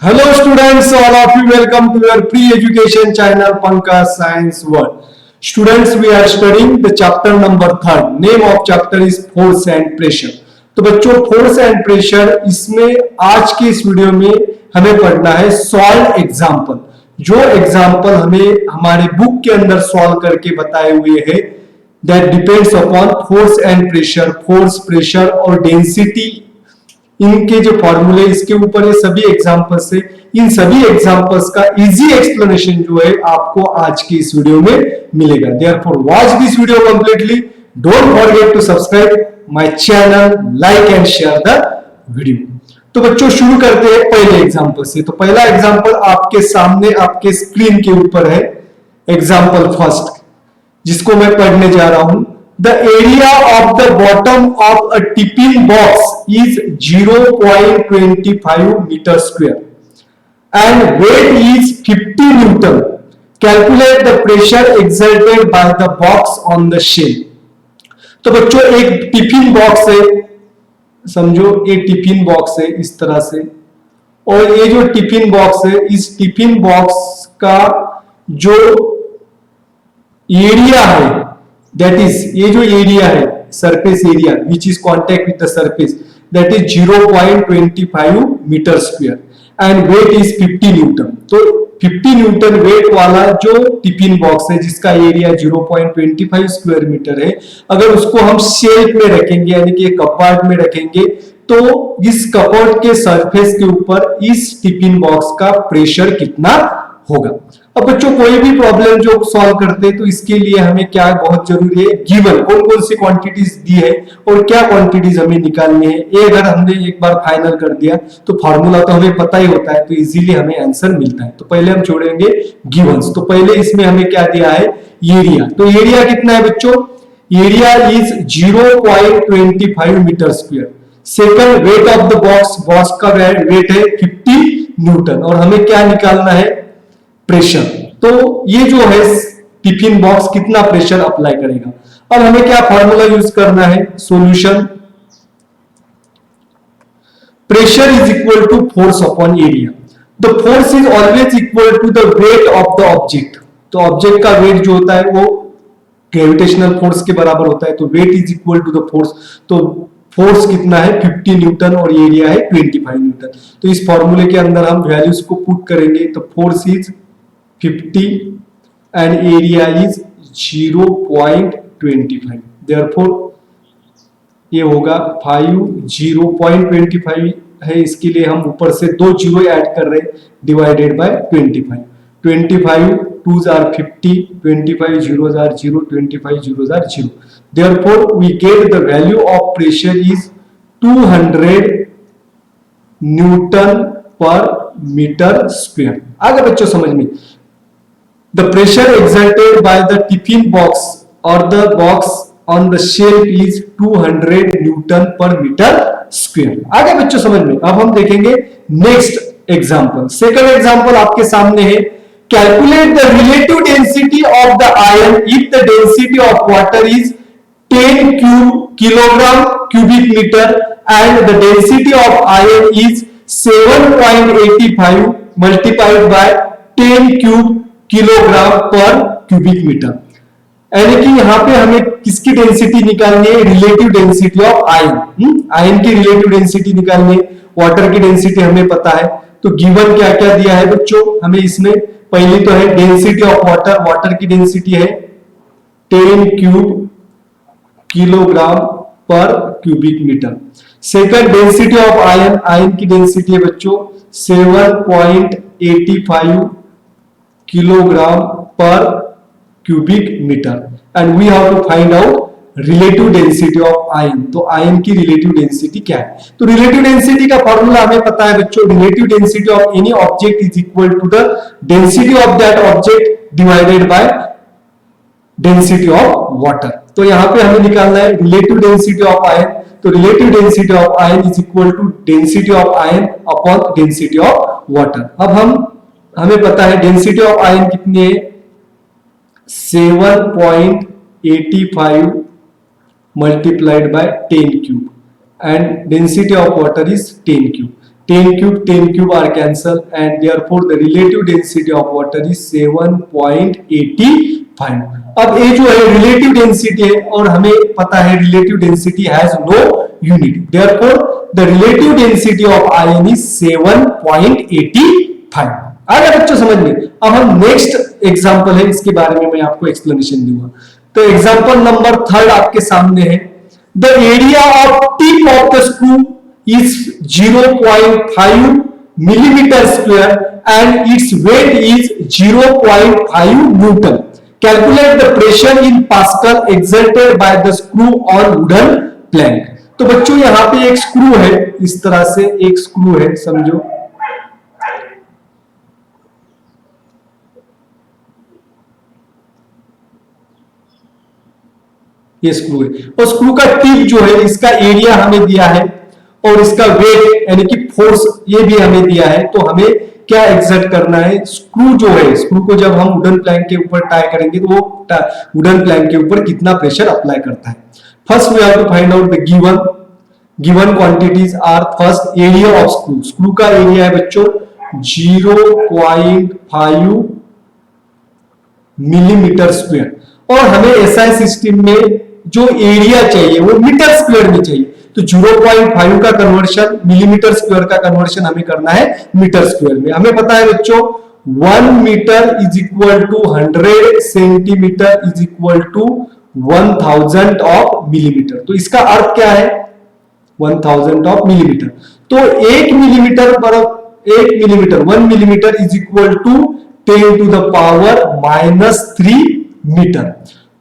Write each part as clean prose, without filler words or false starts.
Hello students, all of you welcome to your pre-education channel Pankaj Science World. Students, we are studying the chapter number 3rd. Name of chapter is force and pressure. तो बच्चों force and pressure इसमें आज के इस video में हमें पढ़ना है सॉल्व एग्जाम्पल। जो एग्जाम्पल हमें हमारे बुक के अंदर सॉल्व करके बताए हुए हैं that depends upon force and pressure, force pressure और डेंसिटी, इनके जो फॉर्मूले इसके ऊपर ये सभी एग्जांपल्स है। इन सभी एग्जांपल्स का इजी एक्सप्लेनेशन जो है आपको आज की इस वीडियो में मिलेगा। Therefore watch this video completely, don't forget to subscribe my channel, like and share the video. तो बच्चों शुरू करते हैं पहले एग्जांपल से। तो पहला एग्जांपल आपके सामने आपके स्क्रीन के ऊपर है, एग्जांपल फर्स्ट, जिसको मैं पढ़ने जा रहा हूं। The area of the bottom of a tipping box is 0.25 meter square and weight is 50 Newton. Calculate the pressure exerted by the box on the shell. तो बच्चों एक टिफिन बॉक्स है, समझो एक टिफिन बॉक्स है इस तरह से, और ये जो टिफिन बॉक्स है इस टिफिन बॉक्स का जो एरिया है that is ये जो एरिया है surface area which is contact with the surface that is 0.25 metre square and weight is 50 newton. तो 50 न्यूटन वेट वाला जो टिफिन बॉक्स है जिसका एरिया 0.25 स्क्वायर मीटर है, अगर उसको हम शेल्फ में रखेंगे यानी कि कपाट में रखेंगे तो इस कपाट के सरफेस के ऊपर इस टिफिन बॉक्स का प्रेशर कितना होगा। अब बच्चों कोई भी प्रॉब्लम जो सॉल्व करते हैं तो इसके लिए हमें क्या बहुत जरूरी है, गिवन कौन कौन सी क्वांटिटीज दी है और क्या क्वांटिटीज हमें निकालनी है। ये अगर हमने एक बार फाइनल कर दिया तो फॉर्मूला तो हमें पता ही होता है, तो इजीली हमें आंसर मिलता है। तो पहले हम छोड़ेंगे गिवंस। तो पहले इसमें हमें क्या दिया है, एरिया। तो एरिया कितना है बच्चों, area is 0.25 metre square. Second weight of the box, box का वेट है 50 न्यूटन, और हमें क्या निकालना है, प्रेशर। तो ये जो है टिफिन बॉक्स कितना प्रेशर अप्लाई करेगा। अब हमें क्या फॉर्मूला यूज करना है, solution. Pressure is equal to force upon area. The force is always equal to the weight of the object. तो ऑब्जेक्ट का वेट जो होता है वो ग्रेविटेशनल फोर्स के बराबर होता है, तो weight is equal to the force. तो फोर्स कितना है 50 न्यूटन और एरिया है 25 न्यूटन। तो इस फॉर्मूले के अंदर हम वैल्यूज को पुट करेंगे। तो force is 50 and area is 0.25, therefore ये होगा 5, 0.25 है, इसके लिए हम ऊपर से 2 जीरो ऐड कर रहे हैं, divided by 25। 25 2s are 50, 25 zeros are 0, 25 zeros are 0. Therefore we get the value of pressure is 200 Newton per meter square। आगे बच्चों समझ में, the pressure exerted by the tiffin box or the box on the shelf is 200 Newton per meter square। आगे बच्चों समझ में। अब हम देखेंगे नेक्स्ट एग्जांपल। सेकंड एग्जांपल आपके सामने है, calculate the relative density of the iron if the density of water is 10 kilogram cubic metre and the density of iron is 7.85 multiplied by 10 kilogram per cubic metre. यानी कि यहां पे हमें किसकी density निकालनी है, relative density of iron. Iron की relative density निकालनी है, वाटर की डेंसिटी हमें पता है। तो गिवन क्या क्या दिया है बच्चों हमें इसमें, पहली तो है डेंसिटी ऑफ वाटर, वाटर की डेंसिटी है 10 kilogram per cubic metre. Second density of iron, iron की डेंसिटी है बच्चों 7.85 kilogram per cubic metre and we have to find out relative density of iron. तो आयन की रिलेटिव डेंसिटी क्या है, तो रिलेटिव डेंसिटी का फॉर्मूला हमें पता है बच्चों, relative density of any object is equal to the density of that object divided by density of water. तो यहां पे हमें निकालना है रिलेटिव डेंसिटी ऑफ आयन। तो relative density of iron is equal to density of iron upon density of water. अब हमें पता है डेंसिटी ऑफ आयन कितनी है, 7.85 multiplied by 10 cube and density of water is 10 cube. 10 cube are cancelled, and therefore the relative density of water is 7.85. अब ये जो है रिलेटिव डेंसिटी है और हमें पता है relative density has no unit, therefore the relative density of iron is 7.85. आ गया बच्चों समझ में? अब हम नेक्स्ट एग्जांपल है, इसके बारे में मैं आपको एक्सप्लेनेशन दूंगा। तो एग्जांपल नंबर 3 आपके सामने है। The area of tip of the screw is 0.5 millimeter square and its weight is 0.5 Newton. Calculate the pressure in Pascal exerted by the screw on wooden plank. तो बच्चों यहां पे एक स्क्रू है, इस तरह से एक स्क्रू है, समझो ये स्क्रू है और स्क्रू का टिप जो है इसका एरिया हमें दिया है और इसका वेट यानी कि फोर्स ये भी हमें दिया है। तो हमें क्या एग्जर्ट करना है, स्क्रू जो है, स्क्रू को जब हम वुडन प्लैंक के ऊपर टाई करेंगे तो वो वुडन प्लैंक के ऊपर कितना प्रेशर अप्लाई करता है। First we have to find out the given quantities are first area of screw, screw का एरिया है बच्चों 0.5 मिलीमीटर स्क्वायर और हमें एसआई सिस्टम में जो एरिया चाहिए वो मीटर स्क्वायर में चाहिए। तो 0.5 का कन्वर्शन मिलीमीटर स्क्वायर का कन्वर्शन हमें करना है मीटर स्क्वायर में। हमें पता है बच्चों 1 metre is equal to 100 centimetre is equal to 1000 of millimetre. तो इसका अर्थ क्या है 1000 ऑफ मिलीमीटर। तो 1 millimetre 1 millimetre is equal to 10 to the power -3 metre.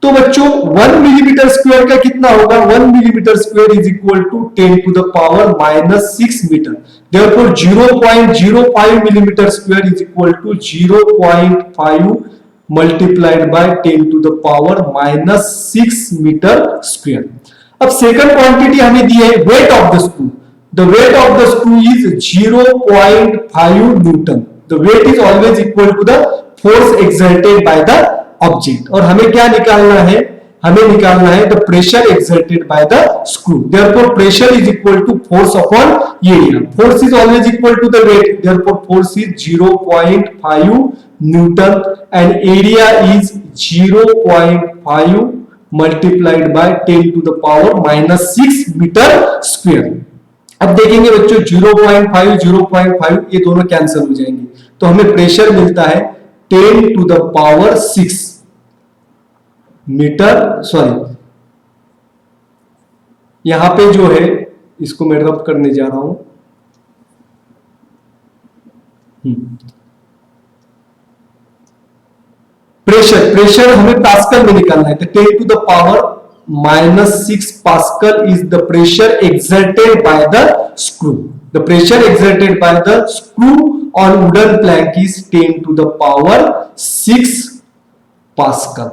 तो बच्चों 1 मिलीमीटर स्क्वायर का कितना होगा, 1 millimetre square is equal to 10 to the power -6 metre. Therefore 0.05 millimetre square is equal to 0.5 multiplied by 10 to the power -6 metre square. अब second quantity हमें दी है weight of the screw. The weight of the screw is 0.5 Newton. The weight is always equal to the force exerted by the object. और हमें क्या निकालना है, हमें निकालना है the pressure exerted by the screw. Therefore pressure is equal to force upon area. Force is always equal to the weight, therefore force is 0.5 newton and area is 0.5 multiplied by 10 to the power -6 metre square. अब देखेंगे बच्चों 0.5 ये दोनों cancel हो जाएंगे तो हमें pressure मिलता है 10 to the power 6 metre, sorry यहां पे जो है इसको मैं रब करने जा रहा हूं। प्रेशर हमें पास्कल में निकालना है तो 10 to the power -6 pascal is the pressure exerted by the screw. The pressure exerted by the screw on wooden plank is 10 to the power 6 Pascal।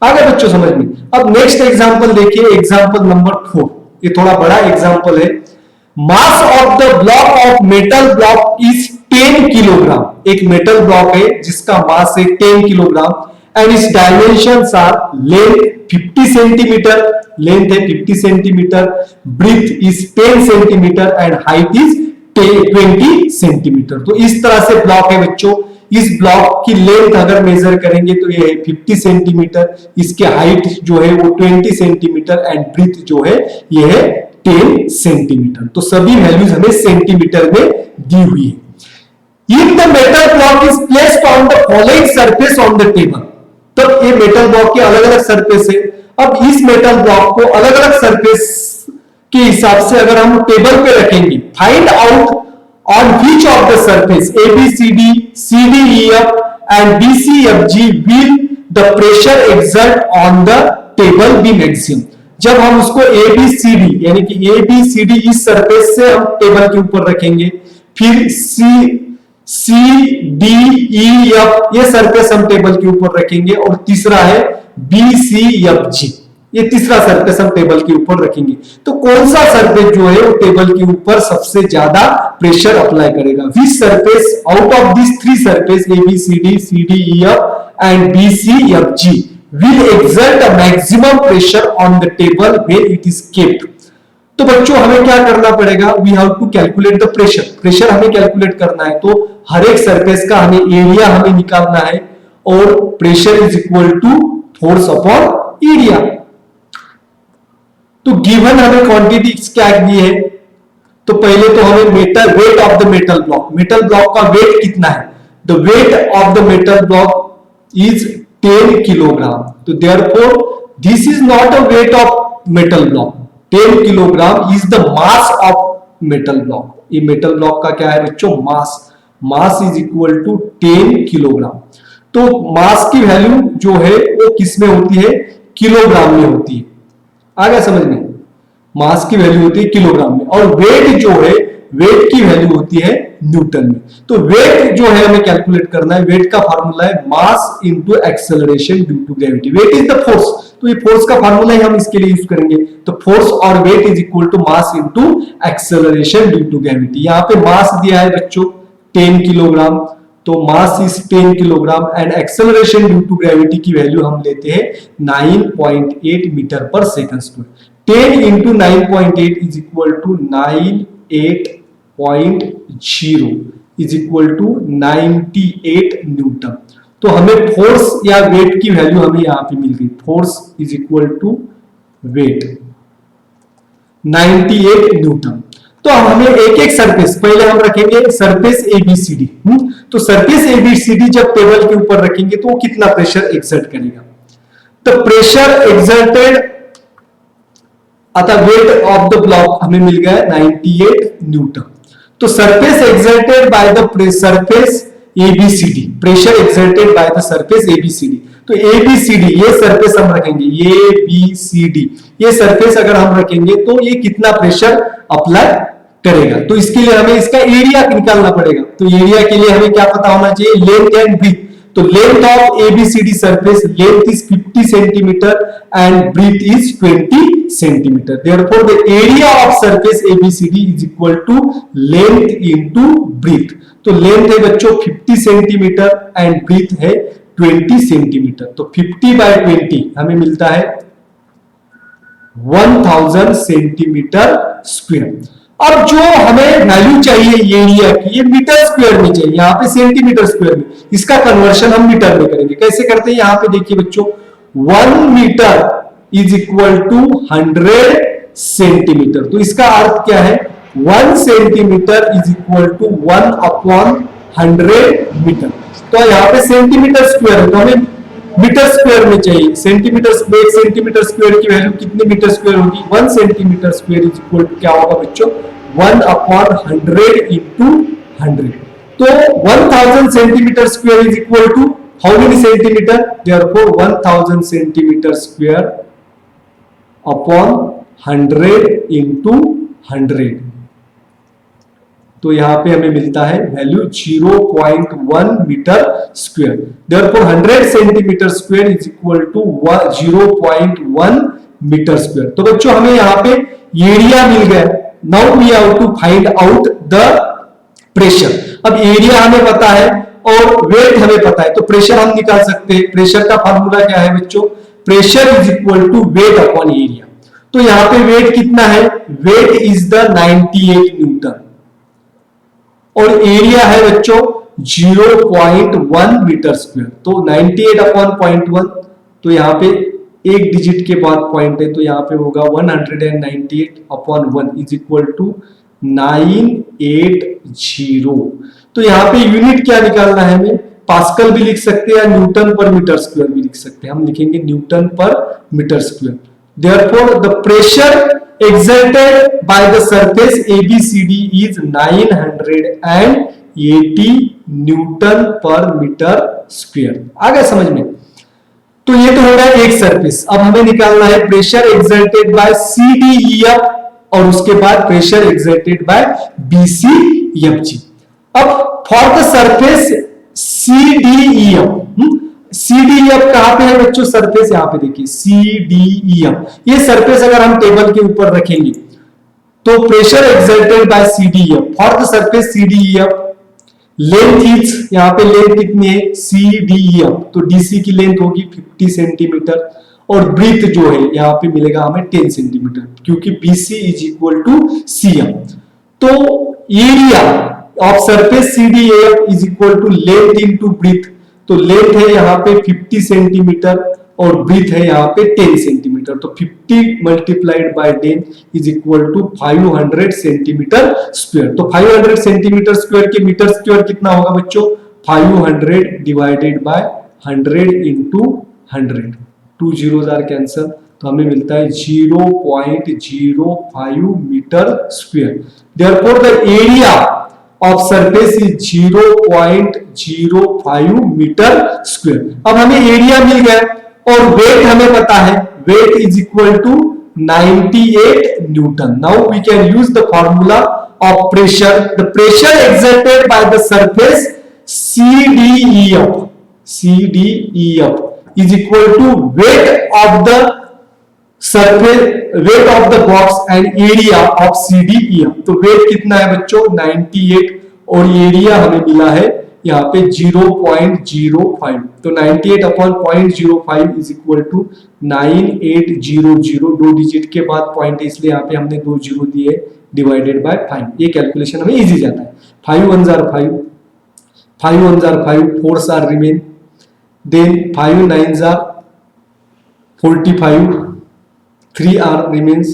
आगे बच्चों समझ में। अब नेक्स्ट एग्जांपल देखिए, एग्जांपल नंबर 4। ये थोड़ा बड़ा एग्जांपल है। Mass of the block of metal block is 10 kilogram. एक मेटल ब्लॉक है जिसका मास है 10 kilogram and its dimensions are length 50 centimetre, length है 50 centimetre, breadth is 10 centimetre and height is 20 centimetre. तो इस तरह से ब्लॉक है बच्चों। इस ब्लॉक की लेंथ अगर मेजर करेंगे तो ये है 50 सेंटीमीटर, इसके हाइट जो है वो 20 सेंटीमीटर एंड ब्रीथ जो है ये है 10 सेंटीमीटर। तो सभी वैल्यूज हमें सेंटीमीटर में दी हुई है। If the metal block is placed on the following surface on the table, तब ये मेटल ब्लॉक के अलग अलग सरफेस है। अब इस मेटल ब्लॉक को अलग अलग सरफेस के हिसाब से अगर हम टेबल पे रखेंगे, find out on which of the surface ABCD, CDEF and BCFG will the pressure exert on the table be maximum. जब हम उसको ABCD यानी कि ABCD इस सरफेस से हम टेबल के ऊपर रखेंगे, फिर CDEF ये सरफेस हम टेबल के ऊपर रखेंगे और तीसरा है BCFG, ये तीसरा सरफेस हम टेबल के ऊपर रखेंगे। तो कौन सा सरफेस जो है वो टेबल के ऊपर सबसे ज्यादा प्रेशर अप्लाई करेगा? Which surface out of this 3 surface ABCD, CDEF and BCFG will exert a maximum pressure on the table where it is kept। तो बच्चों हमें क्या करना पड़ेगा, we have to calculate the pressure, pressure हमें calculate करना है। तो हर एक सरफेस का हमें एरिया हमें निकालना है और pressure is equal to force upon area. तो गिवन हमें क्वांटिटी क्या दी है, तो पहले तो हमें metal weight of the metal block का वेट कितना है, the weight of the metal block is 10 kilogram. तो therefore this is not a weight of metal block, 10 kilogram is the mass of metal block. ये metal block का क्या है बच्चों, mass is equal to 10 kilogram. तो मास की value जो है वो किस में होती है, किलोग्राम में होती है। आ गया समझ में, मास की वैल्यू होती है किलोग्राम में, और वेट जो है वेट की वैल्यू होती है न्यूटन में। तो वेट जो है हमें कैलकुलेट करना है, वेट का फार्मूला है mass into acceleration due to gravity. Weight is the force, तो ये फोर्स का फार्मूला ही हम इसके लिए यूज करेंगे। तो फोर्स और weight is equal to mass into acceleration due to gravity. यहाँ पे मास दिया है बच्चों 10 किलोग्राम, तो mass is 10 kilogram and acceleration due to gravity की वैल्यू हम लेते हैं 9.8 मीटर पर second square. 10 into 9.8 is equal to 98.0 is equal to 98 newton. तो हमें फोर्स या वेट की वैल्यू हमें यहां पे मिल गई, force is equal to weight 98 newton. तो हमें एक एक सरफेस, पहले हम रखेंगे सरफेस एबीसीडी। तो सरफेस एबीसीडी जब टेबल के ऊपर रखेंगे तो वो कितना प्रेशर एक्सर्ट करेगा, तो प्रेशर एक्सर्टेड अतः वेट ऑफ द ब्लॉक हमें मिल गया 98 न्यूटन। तो surface exerted by the surface ABCD, pressure exerted by the surface ABCD. तो एबीसीडी ये सरफेस हम रखेंगे, ए बी सी डी ये सरफेस अगर हम रखेंगे तो ये कितना प्रेशर अप्लाई करेगा। तो इसके लिए हमें इसका एरिया निकालना पड़ेगा। तो एरिया के लिए हमें क्या पता होना चाहिए, लेंथ एंड ब्रीथ। तो length of ABCD surface, length is 50 centimetre and breadth is 20 centimetre. Therefore the area of surface ABCD is equal to length into breadth. तो लेंथ है बच्चों 50 सेंटीमीटर एंड ब्रीथ है 20 सेंटीमीटर। तो 50 bye 20 हमें मिलता है 1000 centimetre square. अब जो हमें वैल्यू चाहिए एरिया की, ये मीटर स्क्वायर में चाहिए, यहाँ पे सेंटीमीटर स्क्वायर में। इसका कन्वर्शन हम मीटर में करेंगे। कैसे करते हैं, यहाँ पे देखिए बच्चों 1 metre is equal to 100 centimetre. तो इसका अर्थ क्या है, 1 centimetre is equal to 1 upon 100 metre. तो यहाँ पे सेंटीमीटर स्क्वायर है तो हमें मीटर स्क्वायर में चाहिए। सेंटीमीटर स्क्वायर की वैल्यू कितने मीटर स्क्वायर होगी, 1 centimetre square is equal to क्या होगा बच्चों, 1 अपॉन 100 इंटू 100। तो 1000 centimetre square is equal to how many centimetre, therefore 1000 centimetre square upon 100 into 100। तो यहां पे हमें मिलता है value 0.1 metre square. Therefore 100 centimetre square is equal to 0.1 metre square. तो बच्चों हमें यहां पे एरिया मिल गया। Now we have to find out the pressure. अब एरिया हमें पता है और वेट हमें पता है, तो प्रेशर हम निकाल सकते हैं। प्रेशर का फॉर्मूला क्या है बच्चों, pressure is equal to weight upon area. तो यहां पे वेट कितना है, वेट इज द 98 न्यूटन और एरिया है बच्चों 0.1 मीटर स्क्वायर। तो 98 अपॉन 0.1, तो यहाँ पे एक डिजिट के बाद पॉइंट है तो यहाँ पे होगा 198 अपॉन 1 इज इक्वल टू 980। तो यहाँ पे यूनिट क्या निकालना है हमें, पास्कल भी लिख सकते हैं या न्यूटन पर मीटर स्क्वायर भी लिख सकते हैं। हम लिखेंगे न्यूटन पर metre square. Therefore the pressure exerted by the surface ABCD is 980 newton पर मीटर स्क्वायर। आ गया समझ में। तो ये तो हो रहा है एक सरफेस। अब हमें निकालना है प्रेशर एक्सर्टेड बाय CDEF और उसके बाद प्रेशर एक्सर्टेड बाय BCEFG। अब for the surface CDEF, CDEF कहां पे है बच्चों, सरफेस यहां पे देखिए CDEF। ये सरफेस अगर हम टेबल के ऊपर रखेंगे तो pressure exerted bye CDEF for the surface CDEF, length is, यहां पे लेंथ कितनी है CDEF, तो DC की लेंथ होगी 50 सेंटीमीटर और ब्रीथ जो है यहाँ पे मिलेगा हमें 10 सेंटीमीटर, क्योंकि BC is equal to CM। तो area of surface CDAF is equal to length into breadth. तो लेंथ है यहाँ पे 50 सेंटीमीटर और ब्रीथ है यहाँ पे 10 सेंटीमीटर। तो 50 multiplied by 10 is equal to 500 centimetre square. तो 500 सेंटीमीटर स्क्वायर के मीटर स्क्वायर कितना होगा बच्चों? 500 divided by 100 into 100। 2 zeros are cancel, तो हमें मिलता है 0.05 metre square. Therefore the area of surface is 0.05 metre square. अब हमें एरिया मिल गया और वेट हमें पता है, weight is equal to 98 newton. Now we can use the formula of pressure. The pressure exerted by the surface CDEF is equal to weight of the surface, weight of the box and area of CDEF। तो wait कितना है बच्चों? 98 और area हमें मिला है यहाँ पे 0.05। तो 98 upon 0.05 is equal to 9800। 2 digit के बाद पॉइंट है इसलिए यहाँ पे हमने 2 जीरो दिए डिवाइडेड बाय 5। ये कैलकुलेशन हमें इजी जाता है। 5 1s are 5, 5 1s are 5, 4s are remain, then 5 9s are 45, 3 are remains,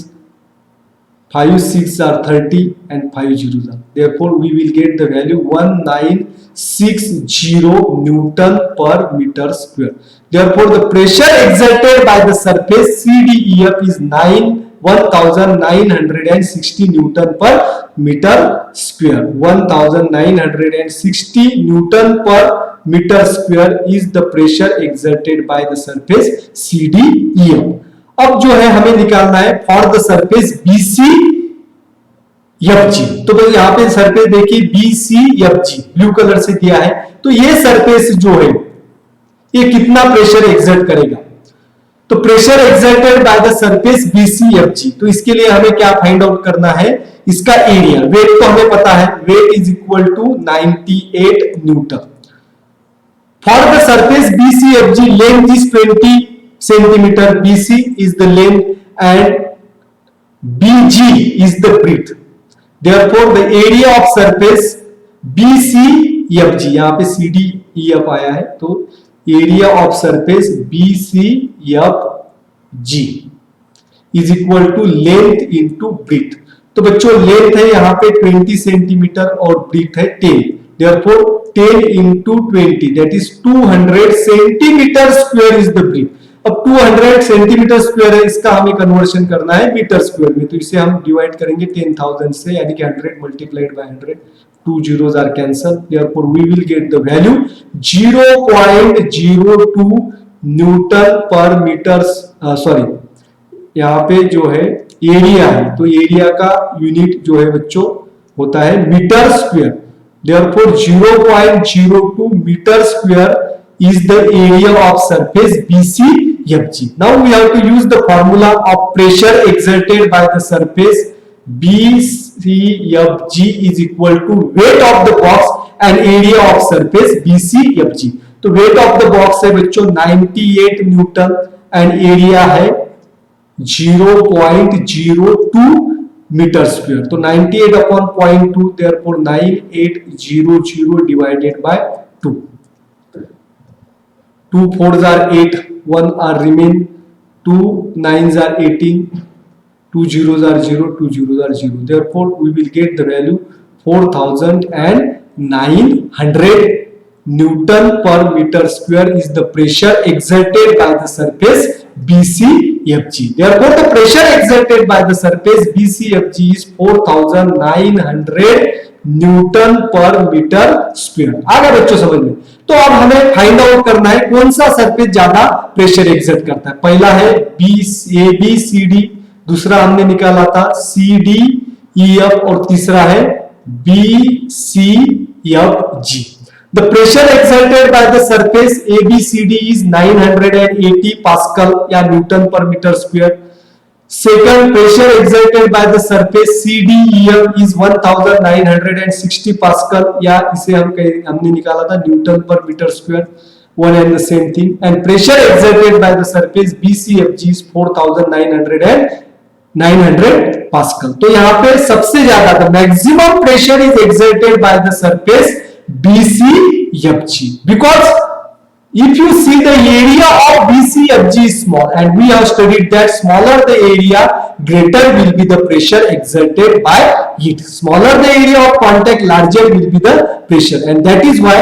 5 6 are 30 and 5 zeros are. Therefore we will get the value 1960 Newton per meter square. Therefore the pressure exerted by the surface CDEF is 1960 Newton per meter square. 1960 Newton per meter square is the pressure exerted by the surface CDEF. अब जो है हमें निकालना है for the surface BCFG। तो यहाँ पे surface देखिए BCFG ब्लू कलर से दिया है। तो ये सरफेस जो है ये कितना प्रेशर एक्सर्ट करेगा? तो pressure exerted by the surface BCFG, तो इसके लिए हमें क्या फाइंड आउट करना है? इसका एरिया। वेट तो हमें पता है, weight is equal to 98 newton. For the surface BCFG length is 20 centimeter, BC is the length and BG is the breadth. Therefore the area of surface BCFG, यहाँ पे CDEF आया है, तो area of surface BCFG is equal to length into breadth। तो बच्चों length है यहाँ पे 20 सेंटीमीटर और ब्रीथ है 10। Therefore 10 into 20 that is 200 centimetre square is the breadth। अब 200 सेंटीमीटर स्क्वायर है, इसका हमें कन्वर्शन करना है मीटर स्क्वायर में। तो इसे हम डिवाइड करेंगे 10,000 से, यानी कि 100 multiplied by 100। 2 zeros are cancelled, therefore we will get the value 0.02 Newton पर मीटर। सॉरी, यहाँ पे जो है एरिया है, तो एरिया का यूनिट जो है बच्चों होता है metre square. therefore 0.02 metre square is the area of surface BCFG. Now we have to use the formula of pressure exerted by the surface BCFG is equal to weight of the box and area of surface BCFG. तो weight of the box है बच्चों 98 Newton and area है 0.02 metre square. तो 98 upon 0.2, therefore 9800 divided by 2। 2 4s are 8, 1 are remain, 2 9s are 18, 2 zeros are 0, 2 zeros are 0। Therefore we will get the value 4900 Newton per meter square is the pressure exerted by the surface BCFG। Therefore the pressure exerted by the surface BCFG is 4900 Newton पर metre square. आ गया बच्चों समझ में? तो अब हमें find out करना है कौन सा सरफेस ज्यादा प्रेशर एक्सर्ट करता है। पहला है ABCD, दूसरा हमने निकाला था CDEF और तीसरा है BCFG। The pressure exerted by the surface ABCD is 980 Pascal या न्यूटन पर metre square. Second, pressure exerted by the surface CDEF is 1960 Pascal या इसे हमने निकाला था न्यूटन पर metre square. one and the same thing, and pressure exerted by the surface BCFG is 4900 pascal. तो यहाँ पे सबसे ज्यादा the maximum pressure is exerted by the surface BCFG, because if you see the area of BCFG is small, and we have studied that smaller the area, greater will be the pressure exerted by it. Smaller the area of contact, larger will be the pressure, and that is why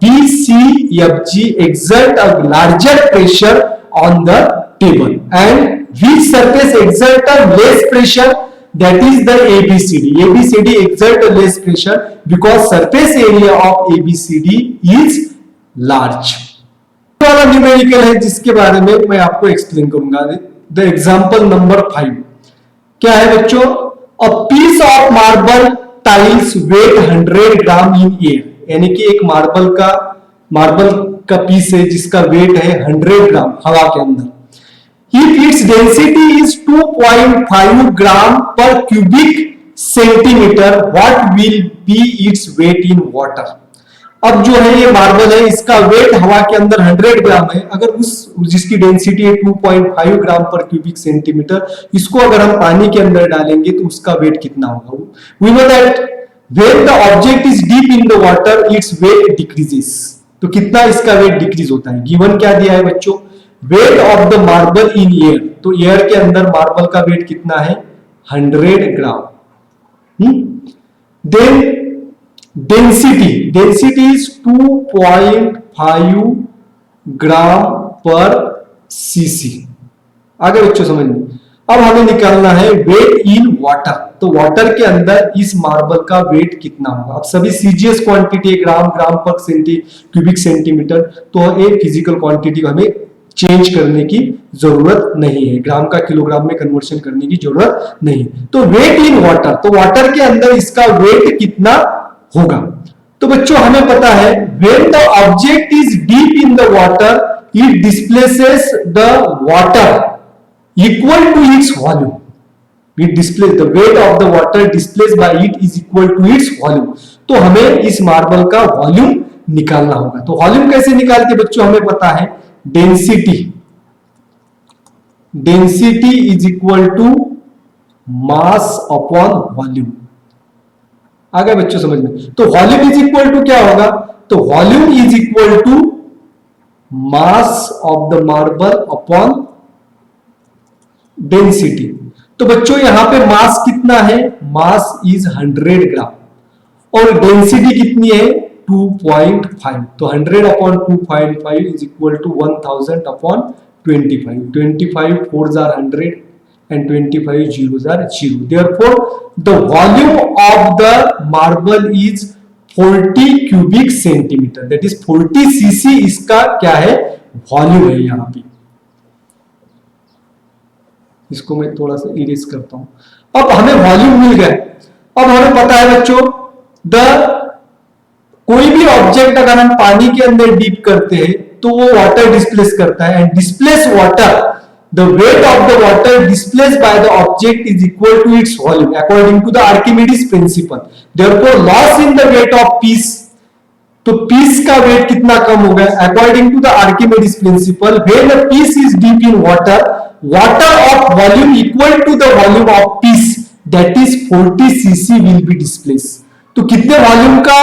BCFG exert a larger pressure on the table. And which surface exert a less pressure? That is the ABCD. ABCD exert a less pressure because surface area of ABCD is large. वाला numerical है जिसके बारे में मैं आपको explain करूंगा। The example number 5 क्या है बच्चों? A piece of marble tiles weight 100 gram in air, यानी कि एक मार्बल का पीस है जिसका वेट है 100 ग्राम हवा के अंदर। If its density is 2.5 ग्राम पर cubic centimetre, what will be its weight in water? अब जो है ये मार्बल है, इसका वेट हवा के अंदर 100 ग्राम है। अगर जिसकी डेंसिटी है 2.5 ग्राम पर क्यूबिक सेंटीमीटर, इसको अगर हम पानी के अंदर डालेंगे तो उसका वेट कितना होगा? We know that when the object is deep in the water, its weight decreases. तो कितना इसका वेट डिक्रीज होता है? गिवन क्या दिया है बच्चों? Wait of the marble in air, तो एयर के अंदर मार्बल का वेट कितना है? 100 ग्राम। देन डेंसिटी इज 2.5 ग्राम पर सीसी। आगे बच्चों समझ में। अब हमें निकालना है वेट इन वाटर, तो वाटर के अंदर इस मार्बल का वेट कितना होगा? अब सभी सीजीएस क्वांटिटी है, ग्राम पर क्यूबिक सेंटीमीटर, तो एक फिजिकल क्वांटिटी हमें चेंज करने की जरूरत नहीं है, ग्राम का किलोग्राम में कन्वर्शन करने की जरूरत नहीं। तो वेट इन वाटर, तो वाटर के अंदर इसका वेट कितना होगा? तो बच्चों हमें पता है when the object is deep in the water, it displaces the water equal to its volume. It displays the weight of the water displaced by it is equal to its volume. तो हमें इस marble का volume निकालना होगा। तो volume कैसे निकालते बच्चों? हमें पता है density is equal to mass upon volume. आ गया बच्चों समझ में? तो वॉल्यूम इज इक्वल टू क्या होगा? तो volume is equal to mass of the marble upon density. तो बच्चों यहां पे मास कितना है? मास इज 100 ग्राम और डेंसिटी कितनी है? 2.5। तो 100 upon 2.5 is equal to 1000 upon 25। 25 4s are 100 and 25 zeros are 0. Therefore, the volume of the marble is 40 cubic centimeter. That is 40 cc इसका क्या है? वॉल्यूम है यहाँ पे। इसको मैं थोड़ा सा इरेज करता हूं। अब हमें वॉल्यूम मिल गया। अब हमें पता है बच्चों कोई भी ऑब्जेक्ट अगर हम पानी के अंदर डीप करते हैं तो वो वाटर डिस्प्लेस करता है, and displace water, the weight of the water displaced by the object is equal to its volume according to the Archimedes principle. Therefore loss in the weight of piece, तो piece का weight कितना कम हो गया? According to the Archimedes principle, when the piece is deep in water, water of volume equal to the volume of piece, that is 40 cc will be displaced. तो कितने volume का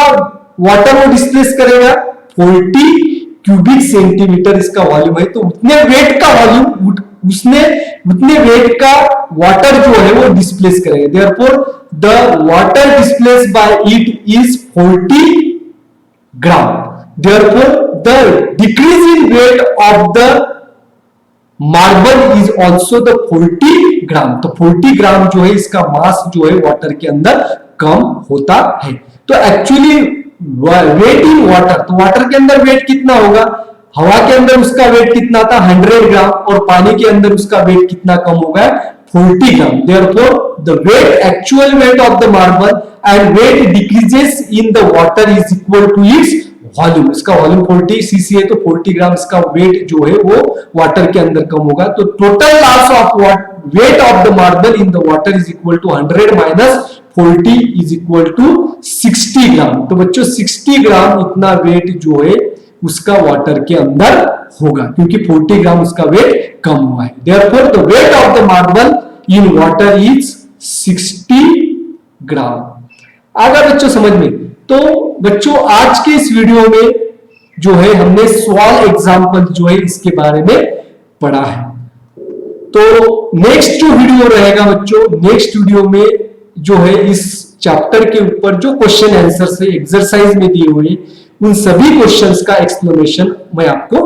water वो displace करेगा? 40 cubic centimetre इसका volume है। तो उतने wait का वॉल्यूम उतने वेट का वाटर जो है वो डिस्प्लेस करेगा। Therefore the water displace bye it is 40 gram. Therefore the decrease in wait of the marble is also the 40 ग्राम। तो 40 ग्राम जो है इसका मास जो है वाटर के अंदर कम होता है। तो एक्चुअली वेट इन वाटर, तो वाटर के अंदर वेट कितना होगा? हवा के अंदर उसका वेट कितना था? 100 ग्राम, और पानी के अंदर उसका वेट कितना कम होगा? 40 gram. Therefore the weight, actual weight of the marble and weight decreases in the water is equal to its volume. इसका वॉल्यूम 40 सीसी है तो 40 ग्राम इसका वेट जो है वो वाटर के अंदर कम होगा। तो total loss of weight of the marble in the water is equal to 100 minus 40 is equal to 60 gram. तो बच्चों 60 ग्राम इतना वेट जो है उसका वाटर के अंदर होगा, क्योंकि 40 ग्राम उसका वेट कम हुआ है। Therefore the weight of the marble in water is 60 ग्राम। आ गया बच्चों समझ में? तो बच्चों आज के इस वीडियो में जो है हमने सॉल्व एग्जाम्पल जो है इसके बारे में पढ़ा है। तो नेक्स्ट जो वीडियो रहेगा बच्चों, नेक्स्ट वीडियो में जो है इस चैप्टर के ऊपर जो क्वेश्चन आंसर से एक्सरसाइज में दिए हुए उन सभी क्वेश्चंस का एक्सप्लेनेशन मैं आपको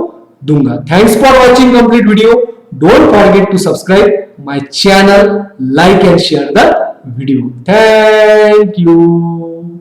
दूंगा। Thanks for watching complete video. Don't forget to subscribe my channel, like and share the video. Thank you.